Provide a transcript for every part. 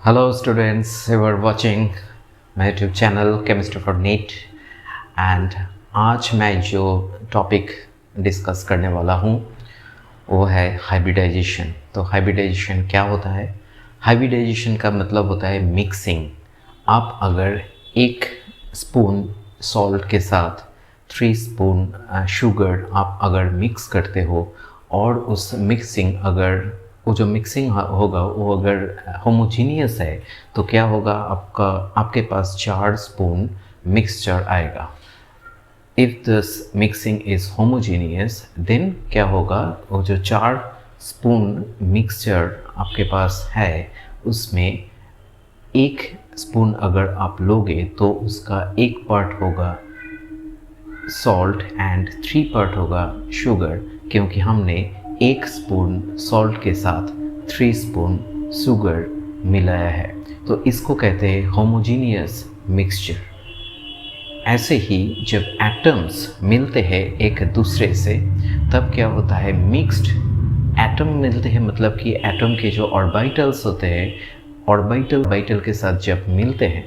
Hello students, you are watching my YouTube channel Chemistry for NEET and आज मैं जो topic discuss करने वाला हूँ वो है हाइब्रिडाइजेशन। तो हाइब्रिडाइजेशन क्या होता है? हाइब्रिडाइजेशन का मतलब होता है मिक्सिंग। आप अगर एक स्पून सॉल्ट के साथ 3 स्पून शुगर आप अगर मिक्स करते हो और उस मिक्सिंग अगर वो जो मिक्सिंग होगा वो अगर होमोजीनियस है तो क्या होगा, आपके पास 4 स्पून मिक्सचर आएगा। If this mixing is homogeneous then क्या होगा, वो जो 4 स्पून मिक्सचर आपके पास है उसमें 1 स्पून अगर आप लोगे तो उसका 1 पार्ट होगा सॉल्ट एंड 3 पार्ट होगा शुगर, क्योंकि हमने 1 स्पून सॉल्ट के साथ 3 स्पून शुगर मिलाया है। तो इसको कहते हैं होमोजीनियस मिक्सचर। ऐसे ही जब एटम्स मिलते हैं एक दूसरे से तब क्या होता है, मिक्स्ड एटम मिलते हैं, मतलब कि एटम के जो ऑर्बिटल्स होते हैं ऑर्बिटल के साथ जब मिलते हैं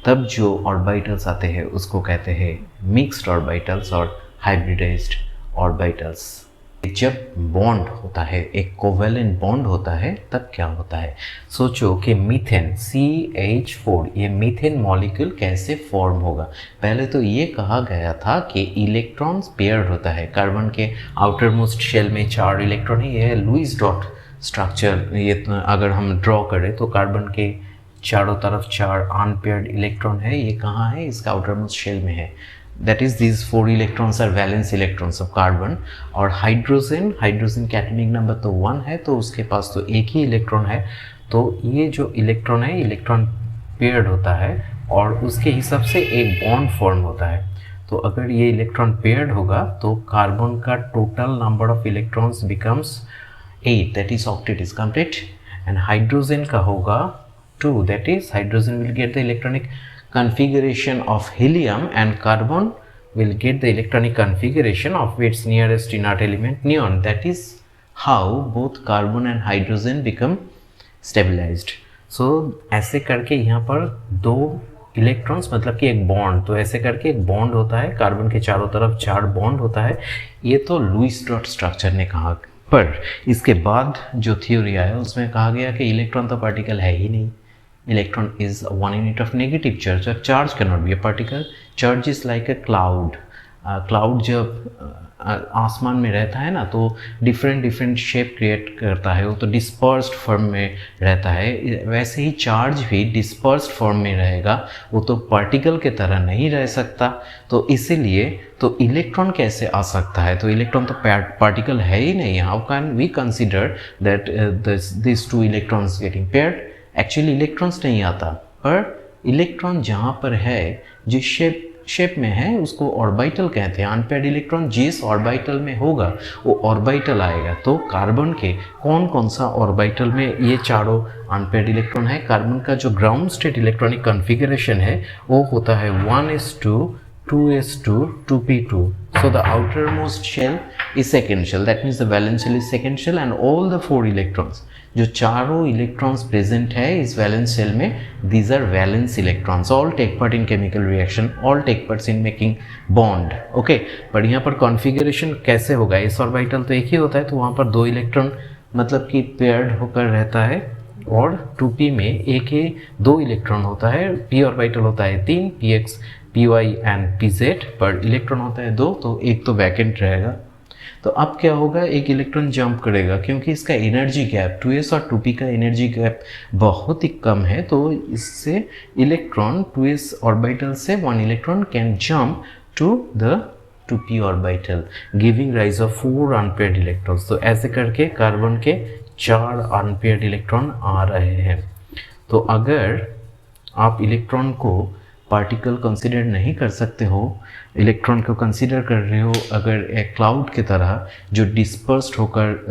तब जो ऑर्बिटल्स आते हैं उसको कहते हैं मिक्स्ड ऑर्बिटल्स और हाइब्रिडाइज्ड ऑर्बिटल्स। जब बॉन्ड होता है, एक कोवेलेंट बॉन्ड होता है, तब क्या होता है, सोचो कि मीथेन CH4 ये मीथेन मॉलिक्यूल कैसे फॉर्म होगा। पहले तो ये कहा गया था कि इलेक्ट्रॉन्स पेयर्ड होता है। कार्बन के आउटर मोस्ट शेल में 4 इलेक्ट्रॉन है, ये है लुईस डॉट स्ट्रक्चर। ये अगर हम ड्रॉ करें तो कार्बन के चारों तरफ 4 अनपेयर्ड इलेक्ट्रॉन है। ये कहाँ है, इसका आउटर मोस्ट शेल में है। That is these 4 electrons are valence electrons of carbon। और हाइड्रोजन के एटॉमिक नंबर तो 1 है, तो उसके पास तो एक ही इलेक्ट्रॉन है। तो ये जो इलेक्ट्रॉन है, इलेक्ट्रॉन पेयर्ड होता है और उसके हिसाब से एक बॉन्ड फॉर्म होता है। तो अगर ये इलेक्ट्रॉन पेयर्ड होगा तो कार्बन का total number of electrons becomes 8, that is octet is complete. And hydrogen का होगा 2, that is hydrogen will get the electronic configuration of helium and carbon will get the electronic configuration of its nearest inert element neon. That is how both carbon and hydrogen become stabilized. So ऐसे करके यहाँ पर 2 electrons, मतलब कि एक bond, तो ऐसे करके एक बॉन्ड होता है। कार्बन के चारों तरफ 4 बॉन्ड होता है। ये तो लुईस डॉट स्ट्रक्चर ने कहा, पर इसके बाद जो थ्योरी आया उसमें कहा गया कि इलेक्ट्रॉन तो पार्टिकल है ही नहीं। Electron is 1 unit of negative charge, or charge cannot be a particle. Charge is like a cloud. Cloud जब आसमान में रहता है ना तो डिफरेंट शेप क्रिएट करता है, वो तो डिस्पर्स्ड फॉर्म में रहता है। वैसे ही चार्ज भी डिस्पर्स्ड फॉर्म में रहेगा, वो तो पार्टिकल के तरह नहीं रह सकता। तो इसीलिए तो इलेक्ट्रॉन कैसे आ सकता है, तो इलेक्ट्रॉन तो पार्टिकल है ही नहीं। How can we consider that this 2 electrons getting paired? Actually electrons नहीं आता, पर इलेक्ट्रॉन जहाँ पर है, जिस शेप में है उसको ऑर्बिटल कहते हैं। अनपेयर्ड इलेक्ट्रॉन जिस ऑर्बिटल में होगा वो ऑर्बिटल आएगा। तो कार्बन के कौन सा ऑर्बिटल में ये चारों अनपेयर्ड इलेक्ट्रॉन है? कार्बन का जो ग्राउंड स्टेट इलेक्ट्रॉनिक कॉन्फ़िगरेशन है वो होता है 1s2 2s2 2p2. So the outermost shell is second shell, that means the valence shell is second shell, and all the 4 electrons, जो चारों इलेक्ट्रॉन्स प्रेजेंट है इस वैलेंस शेल में, these are valence electrons. All take part in chemical reaction, all take parts in making bond. Okay, पर यहाँ पर configuration कैसे होगा? इस ऑर्बिटल तो एक ही होता है, तो वहाँ पर 2 इलेक्ट्रॉन मतलब कि पेयर्ड होकर रहता है, और 2p में एक ही 2 इलेक्ट्रॉन होता है। p ऑर्बिटल होता है 3, px py एंड pz, पर इलेक्ट्रॉन होता है 2, तो एक तो वैकेंट रहेगा। तो अब क्या होगा, एक इलेक्ट्रॉन जंप करेगा, क्योंकि इसका एनर्जी गैप 2s और 2p का एनर्जी गैप बहुत ही कम है, तो इससे इलेक्ट्रॉन 2s ऑर्बिटल से 1 electron can jump to the 2p orbital, giving rise of 4 unpaired electrons. तो ऐसे करके कार्बन के 4 अनपेयर्ड इलेक्ट्रॉन आ रहे हैं। तो अगर आप इलेक्ट्रॉन को पार्टिकल कंसीडर नहीं कर सकते हो, इलेक्ट्रॉन को कंसीडर कर रहे हो अगर एक क्लाउड की तरह जो डिस्पर्स्ड होकर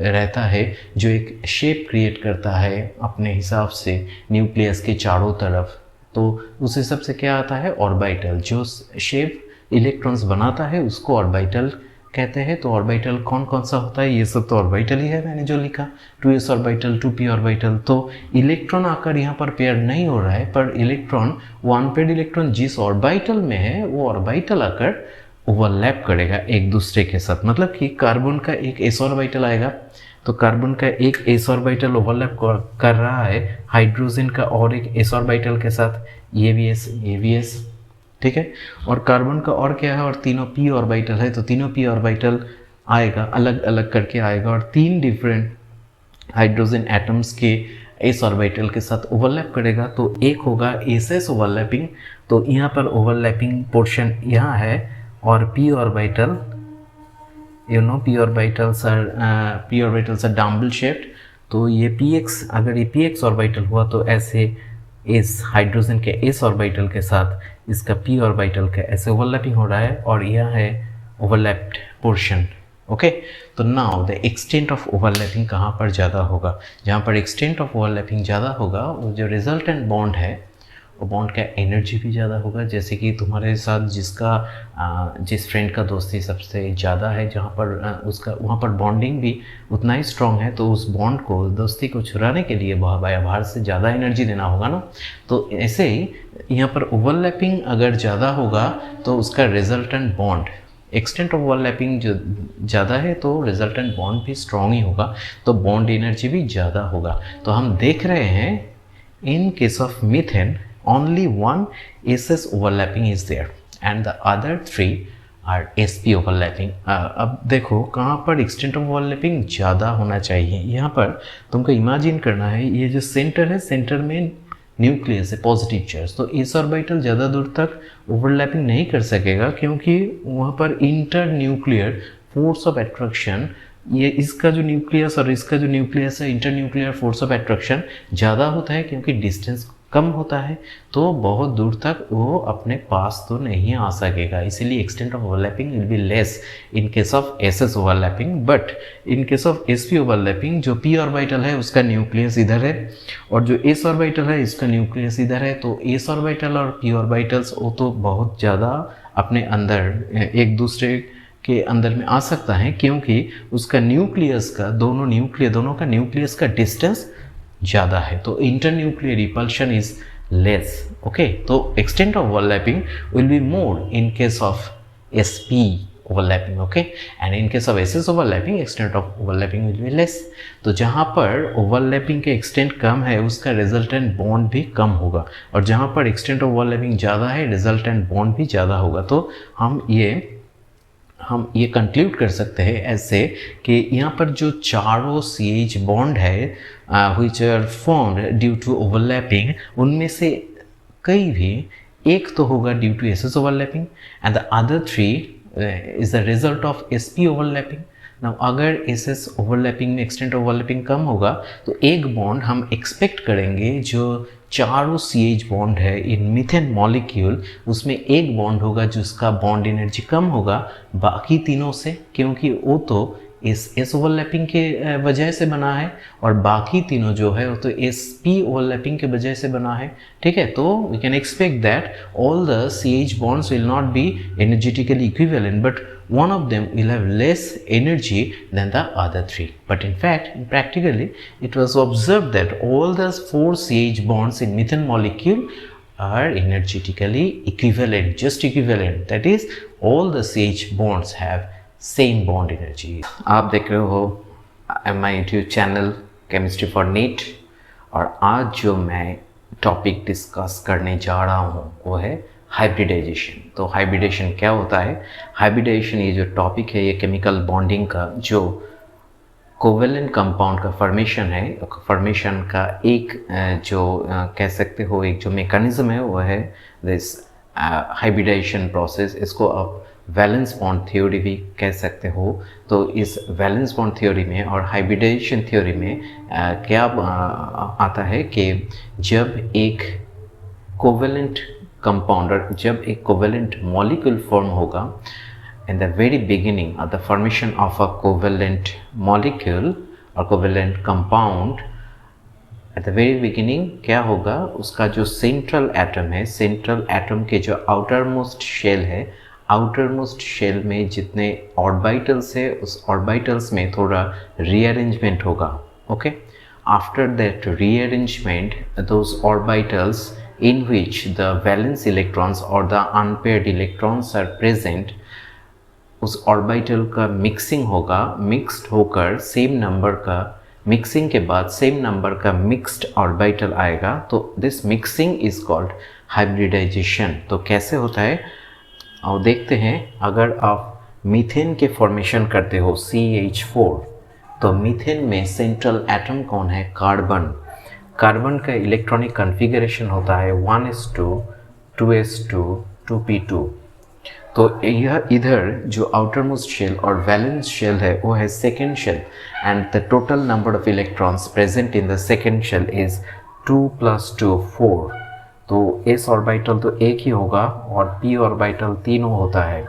रहता है, जो एक शेप क्रिएट करता है अपने हिसाब से न्यूक्लियस के चारों तरफ, तो उस हिसाब से क्या आता है, ऑर्बिटल। जो शेप इलेक्ट्रॉन्स बनाता है उसको ऑर्बिटल कहते हैं। तो ऑर्बिटल कौन कौन सा होता है, ये सब तो ऑर्बिटल ही है, मैंने जो लिखा 2s ऑर्बिटल 2p ऑर्बिटल। तो इलेक्ट्रॉन आकर यहाँ पर पेयर नहीं हो रहा है, पर इलेक्ट्रॉन, वो अनपेयर्ड इलेक्ट्रॉन जिस ऑर्बिटल में है वो ऑर्बिटल आकर ओवरलैप करेगा एक दूसरे के साथ। मतलब कि कार्बन का एक s ऑर्बिटल आएगा, तो कार्बन का एक s ऑर्बिटल ओवरलैप कर रहा है हाइड्रोजन का और एक s ऑर्बिटल के साथ, ये भी s, ठीक है। और कार्बन का और क्या है, और तीनों p ऑर्बिटल है, तो तीनों p ऑर्बिटल आएगा, अलग अलग करके आएगा, और 3 डिफरेंट हाइड्रोजन एटम्स के s ऑर्बिटल के साथ ओवरलैप करेगा। तो एक होगा ss ओवरलैपिंग, तो यहाँ पर ओवरलैपिंग पोर्शन यहाँ है, और p orbital, you know p orbitals are dumbbell shaped. तो ये px, अगर ये px ऑर्बिटल हुआ तो ऐसे इस हाइड्रोजन के s ऑर्बिटल के साथ इसका p ऑर्बिटल का ऐसे ओवरलैपिंग हो रहा है, और यह है ओवरलैप्ड पोर्शन। ओके, तो now the extent of overlapping कहाँ पर ज़्यादा होगा, जहाँ पर एक्सटेंट ऑफ ओवरलैपिंग ज़्यादा होगा वो जो रिजल्टेंट बॉन्ड है वो बॉन्ड का एनर्जी भी ज़्यादा होगा। जैसे कि तुम्हारे साथ जिस फ्रेंड का दोस्ती सबसे ज़्यादा है, जहाँ पर उसका वहाँ पर बॉन्डिंग भी उतना ही स्ट्रॉन्ग है, तो उस बॉन्ड को, दोस्ती को छुड़ाने के लिए बाहर से ज़्यादा एनर्जी देना होगा ना। तो ऐसे ही यहाँ पर ओवरलैपिंग अगर ज़्यादा होगा तो उसका resultant bond, extent of overlapping जो ज़्यादा है तो रिजल्टेंट बॉन्ड भी स्ट्रॉन्ग ही होगा, तो बॉन्ड एनर्जी भी ज़्यादा होगा। तो हम देख रहे हैं इन case of methane only one ss overlapping is there and the other 3 are sp overlapping। अब देखो कहाँ पर एक्सटेंट ऑफ ओवरलैपिंग ज़्यादा होना चाहिए। यहाँ पर तुमको इमेजिन करना है, ये जो सेंटर है, सेंटर में न्यूक्लियस है, पॉजिटिव चार्ज, तो s ऑर्बिटल ज़्यादा दूर तक ओवरलैपिंग नहीं कर सकेगा, क्योंकि वहाँ पर inter nuclear force of attraction, ये इसका जो न्यूक्लियस और इसका जो न्यूक्लियस है, inter nuclear force of attraction ज़्यादा होता है, क्योंकि डिस्टेंस कम होता है, तो बहुत दूर तक वो अपने पास तो नहीं आ सकेगा। इसीलिए extent of overlapping will be less in case of SS overlapping, but in case of SP overlapping जो पी ऑर्बिटल है उसका न्यूक्लियस इधर है, और जो एस ऑर्बिटल है इसका न्यूक्लियस इधर है, तो एस ऑर्बिटल और पी ऑर्बिटल्स वो तो बहुत ज़्यादा अपने अंदर एक दूसरे के अंदर में आ सकता है, क्योंकि उसका न्यूक्लियस का दोनों का न्यूक्लियस का डिस्टेंस ज़्यादा है, तो inter nuclear repulsion is less. Okay, तो extent of overlapping will be more in case of sp overlapping. Okay, and in case of ss overlapping extent of overlapping will be less. तो जहाँ पर overlapping के extent कम है उसका resultant bond भी कम होगा, और जहाँ पर एक्सटेंट ऑफ ओवरलैपिंग ज़्यादा है रिजल्टेंट बॉन्ड भी ज़्यादा होगा। तो हम ये कंक्लूड कर सकते हैं ऐसे कि यहाँ पर जो चारों CH बॉन्ड है which are formed due to overlapping, उनमें से कई भी एक तो होगा due to SS overlapping and the other 3 is the result of SP overlapping. Now अगर SS ओवरलैपिंग में एक्सटेंट ओवरलैपिंग कम होगा तो एक बॉन्ड हम एक्सपेक्ट करेंगे, जो चारों CH बॉन्ड है इन मीथेन मॉलिक्यूल, उसमें एक बॉन्ड होगा जिसका बॉन्ड एनर्जी कम होगा बाकी तीनों से, क्योंकि वो तो इस S ओवरलैपिंग के वजह से बना है, और बाकी तीनों जो है वो तो SP ओवरलैपिंग के वजह से बना है। ठीक है, तो we can expect that all the CH bonds will not be energetically equivalent, but one of them will have less energy than the other 3. But in fact, practically, it was observed that all the 4 CH bonds in methane molecule are energetically equivalent, just equivalent. That is, all the CH bonds have same bond energy. आप देख रहे हो my YouTube channel chemistry for NEET, और आज जो मैं topic discuss करने जा रहा हूँ वो है हाइब्रिडाइजेशन। तो हाइब्रिडेशन क्या होता है? हाइब्रिडाइजेशन ये जो टॉपिक है ये केमिकल बॉन्डिंग का जो कोवेलेंट कंपाउंड का फॉर्मेशन है, फॉर्मेशन का एक जो कह सकते हो एक जो मैकेनिज्म है वो है दिस हाइब्रिडाइजेशन प्रोसेस। इसको आप वैलेंस बॉन्ड थ्योरी भी कह सकते हो। तो इस वैलेंस बॉन्ड थ्योरी में और हाइब्रिडाइजेशन थ्योरी में क्या आता है कि जब एक कोवेलेंट कंपाउंड और जब एक कोवेलेंट मॉलिक्यूल फॉर्म होगा, in the very beginning of the formation of a covalent molecule or covalent compound, at the very beginning क्या होगा, उसका जो सेंट्रल एटम है, सेंट्रल एटम के जो आउटर मोस्ट शेल है, आउटर मोस्ट शेल में जितने ऑर्बिटल्स है उस ऑर्बिटल्स में थोड़ा रीअरेंजमेंट होगा. Okay, after that rearrangement those orbitals in which the valence electrons or the unpaired electrons are present, उस ऑर्बिटल का मिक्सिंग होगा. मिक्स्ड होकर सेम नंबर का, मिक्सिंग के बाद सेम नंबर का मिक्स्ड ऑर्बिटल आएगा. तो this mixing is called hybridisation. तो कैसे होता है और देखते हैं. अगर आप मीथेन के फॉर्मेशन करते हो CH4, तो मीथेन में सेंट्रल एटम कौन है? कार्बन. कार्बन का इलेक्ट्रॉनिक कॉन्फ़िगरेशन होता है 1s2 2s2 2p2. तो यह इधर जो आउटर मोस्ट शेल और वैलेंस शेल है वो है second shell, and the total number of electrons present in the second shell is 2 + 2 4. तो s ऑर्बिटल तो एक ही होगा और p ऑर्बिटल तीनों होता है.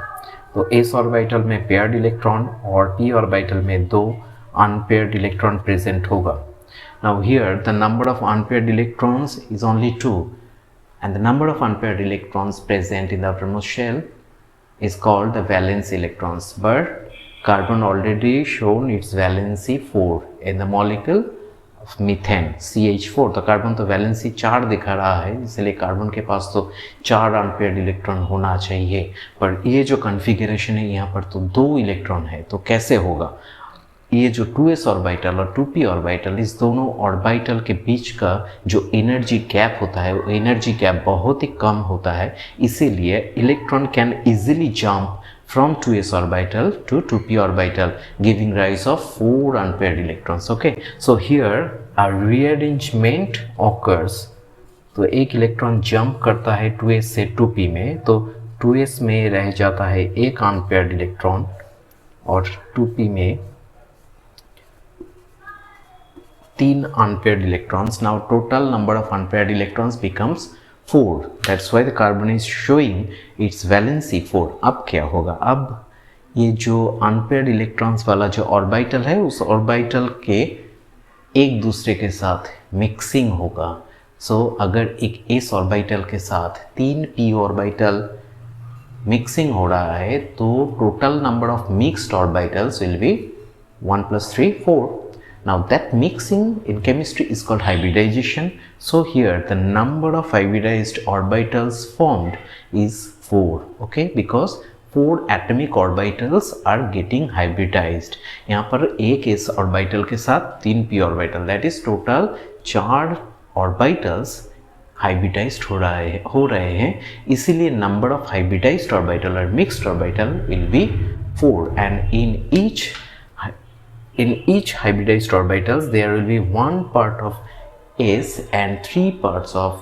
तो s ऑर्बिटल में पेयर्ड इलेक्ट्रॉन और p ऑर्बिटल में 2 अनपेयर्ड इलेक्ट्रॉन प्रेजेंट होगा. Now here the number of unpaired electrons is only 2, and the number of unpaired electrons present in the outermost shell is called the valence electrons. But carbon already shown its valency 4 in the molecule of methane CH4. तो carbon तो valency 4 दिखा रहा है, इसलिए carbon के पास तो 4 unpaired electron होना चाहिए. पर ये जो कॉन्फ़िगरेशन है यहाँ पर तो 2 इलेक्ट्रॉन है. तो कैसे होगा? ये जो 2s ऑर्बिटल और 2p ऑर्बिटल, इस दोनों ऑर्बिटल के बीच का जो एनर्जी गैप होता है वो एनर्जी गैप बहुत ही कम होता है. इसीलिए electron can easily jump from 2s orbital to 2p orbital, giving rise of 4 unpaired electrons. Okay, so here a rearrangement occurs. तो एक इलेक्ट्रॉन जंप करता है 2s से 2p में, तो 2s में रह जाता है एक अनपेयर्ड इलेक्ट्रॉन और 2p में 3 unpaired electrons. Now total number of unpaired electrons becomes 4. That's why the carbon is showing its valency 4. अब क्या होगा? अब ये जो unpaired electrons वाला जो ऑर्बिटल है उस ऑर्बिटल के एक दूसरे के साथ मिक्सिंग होगा. सो अगर एक s ऑर्बिटल के साथ 3 p ऑर्बिटल मिक्सिंग हो रहा है तो total number of mixed orbitals will be 1 + 3 4. Now that mixing in chemistry is called hybridization. So here the number of hybridized orbitals formed is 4. Okay, because 4 atomic orbitals are getting hybridized. यहाँ पर एक s orbital के साथ 3 p orbital, that is total 4 orbitals hybridized हो रहे हैं. इसीलिए number of hybridized orbital or mixed orbital will be 4, and in each hybridized orbitals there will be 1 part of s and 3 parts of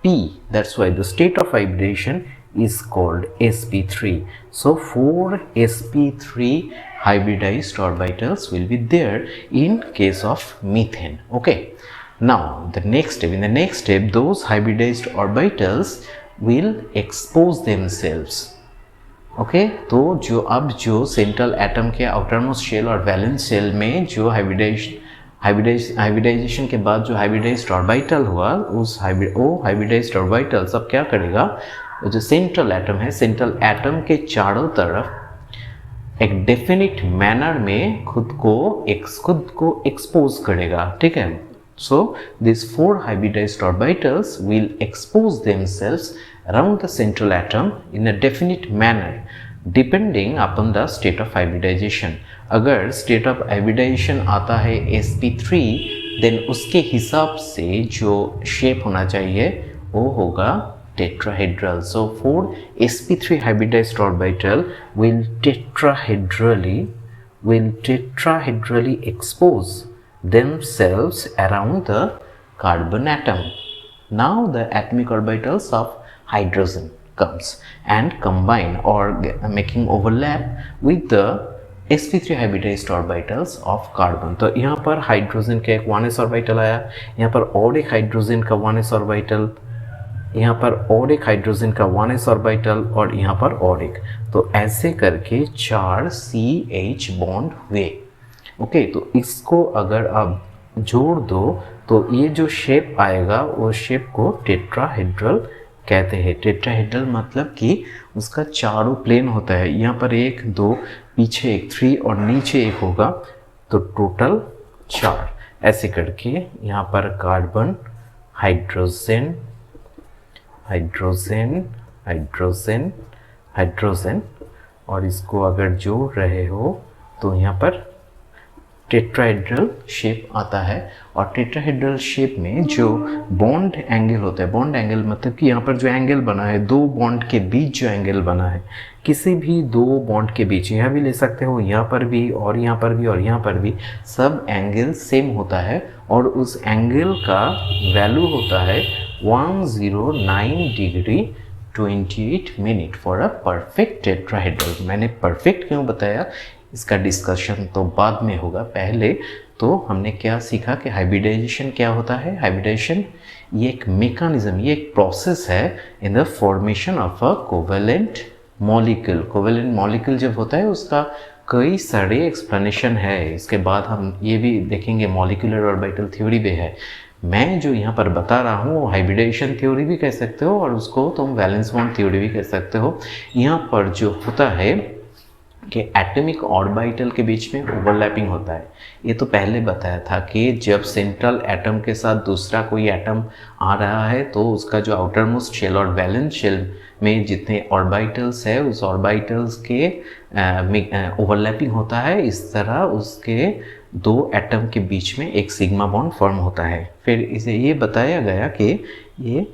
p. That's why the state of hybridization is called sp3. So 4 sp3 hybridized orbitals will be there in case of methane. Okay, now the next step, in the next step those hybridized orbitals will expose themselves. Okay, तो जो central atom के outermost shell और valence shell में जो hybridisation के बाद जो hybridised orbital हुआ, उस हाइब्रिडाइज्ड ऑर्बिटल सब क्या करेगा? जो सेंट्रल एटम है, सेंट्रल एटम के चारों तरफ एक डेफिनिट मैनर में खुद को एक्सपोज करेगा. ठीक है, so these 4 hybridized orbitals will expose themselves around the central atom in a definite manner depending upon the state of hybridization. अगर state of hybridization आता है sp3, then उसके हिसाब से जो shape होना चाहिए वो होगा tetrahedral. So 4 sp3 hybridized orbital will tetrahedrally expose themselves around the carbon atom. Now the atomic orbitals of hydrogen comes and combine or making overlap with the sp3 hybridized orbitals of carbon. तो यहाँ पर hydrogen का एक 1s orbital आया, यहाँ पर और एक हाइड्रोजन का 1s ऑर्बिटल, यहाँ पर और एक हाइड्रोजन का 1s ऑर्बिटल और यहाँ पर और एक. तो ऐसे करके 4 CH बॉन्ड हुए. ओके, तो इसको अगर आप जोड़ दो तो ये जो शेप आएगा वो शेप को टेट्राहेड्रल कहते हैं। टेट्राहेड्रल मतलब कि उसका चारों प्लेन होता है, यहाँ पर 1 2 पीछे 1 3 और नीचे 1 होगा, तो टोटल 4 ऐसे करके यहाँ पर carbon, hydrogen, hydrogen, hydrogen, hydrogen, और इसको अगर जोड़ रहे हो तो यहाँ पर टेट्राहेड्रल शेप आता है। और टेट्राहेड्रल शेप में जो बॉन्ड एंगल होता है, बॉन्ड एंगल मतलब कि यहाँ पर जो एंगल बना है, दो बॉन्ड के बीच जो एंगल बना है, किसी भी दो बॉन्ड के बीच, यहाँ भी ले सकते हो, यहाँ पर भी और यहाँ पर भी और यहाँ पर भी, सब एंगल सेम होता है और उस एंगल का वैल्यू होता है 109 degree 28 minute for a perfect tetrahedral. मैंने परफेक्ट क्यों बताया, इसका डिस्कशन तो बाद में होगा। पहले तो हमने क्या सीखा कि हाइब्रिडाइजेशन क्या होता है। हाइब्रिडाइजेशन ये एक मेकानिज्म, ये एक प्रोसेस है in the formation of a covalent molecule. Covalent molecule जब होता है उसका कई सारे एक्सप्लेनेशन है, इसके बाद हम ये भी देखेंगे मॉलिक्यूलर ऑर्बिटल थ्योरी भी है। मैं जो यहाँ पर बता रहा हूँ वो हाइब्रिडाइजेशन थ्योरी भी कह सकते हो और उसको तुम वैलेंस बॉन्ड थ्योरी भी कह सकते हो। यहाँ पर जो होता है कि एटॉमिक ऑर्बिटल के बीच में ओवरलैपिंग होता है। ये तो पहले बताया था कि जब सेंट्रल एटम के साथ दूसरा कोई एटम आ रहा है तो उसका जो आउटर मोस्ट शेल और वैलेंस शेल में जितने ऑर्बिटल्स है उस ऑर्बिटल्स के ओवरलैपिंग होता है। इस तरह उसके दो एटम के बीच में एक सिग्मा बॉन्ड फॉर्म होता है। फिर इसे ये बताया गया कि ये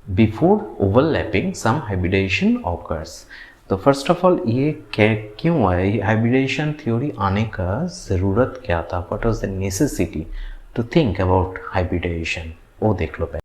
बिफोर ओवरलैपिंग सम हाइब्रिडाइजेशन ऑकर्स। तो फर्स्ट ऑफ ऑल ये क्यों आया, हाइब्रिडाइजेशन थ्योरी आने का ज़रूरत क्या था, what was the necessity to think about hybridisation, वो देख लो पहले।